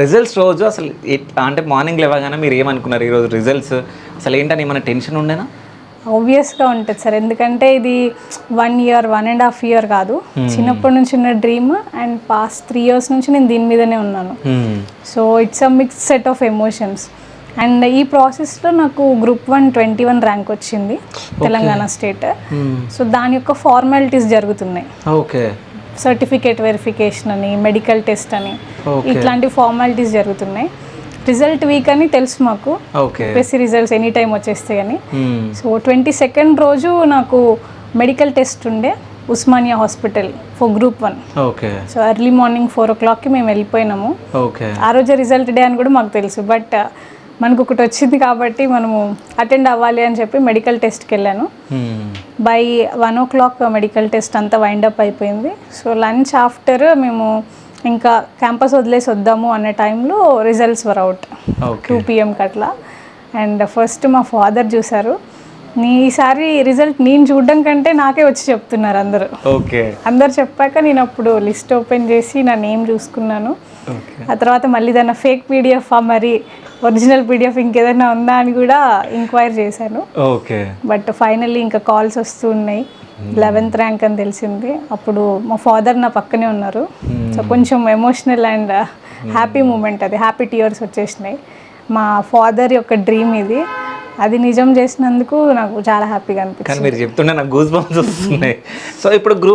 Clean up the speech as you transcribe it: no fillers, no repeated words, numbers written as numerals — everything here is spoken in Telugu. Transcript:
రిజల్ట్స్ రోజు అసలు అంటే మార్నింగ్ లేవగానే మీరు ఏమనుకున్నారు ఈరోజు రిజల్ట్స్ అసలు ఏంటని ఏమైనా టెన్షన్ ఉండేనా? ఆబ్వియస్గా ఉంటుంది సార్, ఎందుకంటే ఇది 1 ఇయర్ 1.5 ఇయర్ కాదు, చిన్నప్పటి నుంచి ఉన్న డ్రీమ్ అండ్ పాస్ట్ 3 ఇయర్స్ నుంచి నేను దీని మీదనే ఉన్నాను. So it's a mix set of emotions. And ఈ ప్రాసెస్లో నాకు గ్రూప్ 1 21 ర్యాంక్ వచ్చింది తెలంగాణ స్టేట్. సో దాని యొక్క ఫార్మాలిటీస్ జరుగుతున్నాయి. ఓకే. సర్టిఫికేట్ వెరిఫికేషన్ అని, మెడికల్ టెస్ట్ అని, ఇట్లాంటి ఫార్మాలిటీస్ జరుగుతున్నాయి. రిజల్ట్ వీక్ అని తెలుసు మాకు, యూపీఎస్సీ రిజల్ట్స్ ఎనీ టైం వచ్చేస్తాయి అని. సో 22nd రోజు నాకు మెడికల్ టెస్ట్ ఉండే Osmania hospital for group 1. So early morning 4 o'clockకి మేము వెళ్ళిపోయినాము. ఆ రోజే రిజల్ట్ డే అని కూడా మాకు తెలుసు, బట్ మనకు ఒకటి వచ్చింది కాబట్టి మనము అటెండ్ అవ్వాలి అని చెప్పి మెడికల్ టెస్ట్కి వెళ్ళాను. బై 1 o'clock మెడికల్ టెస్ట్ అంతా వైండప్ అయిపోయింది. సో లంచ్ ఆఫ్టర్ మేము ఇంకా క్యాంపస్ వదిలేసి వద్దాము అనే టైంలో రిజల్ట్స్ వర్ అవుట్ 2 PM అట్లా. అండ్ ఫస్ట్ మా ఫాదర్ చూశారు. ఈసారి రిజల్ట్ నేను చూడడం కంటే నాకే వచ్చి చెప్తున్నారు అందరూ. అందరు చెప్పాక నేను అప్పుడు లిస్ట్ ఓపెన్ చేసి నా నేమ్ చూసుకున్నాను. ఆ తర్వాత మళ్ళీ దాన్ని ఫేక్ పీడిఎఫ్ మరి ఒరిజినల్ పీడిఎఫ్ ఇంకేదైనా ఉందా అని కూడా ఎంక్వైరీ చేశాను. బట్ ఫైనల్లీ ఇంకా కాల్స్ వస్తూ ఉన్నాయి. 11th ర్యాంక్ అని తెలిసింది. అప్పుడు మా ఫాదర్ నా పక్కనే ఉన్నారు. సో కొంచెం ఎమోషనల్ అండ్ హ్యాపీ మూమెంట్, అది హ్యాపీ టీయర్స్ వచ్చేసినాయి. మా ఫాదర్ యొక్క డ్రీమ్ ఇది, అది నిజం చేసినందుకు నాకు చాలా హ్యాపీగా అనిపించింది. మీరు చెప్తుంటే నాకు గూస్ బంప్స్ వస్తున్నాయి. సో ఇప్పుడు గ్రూప్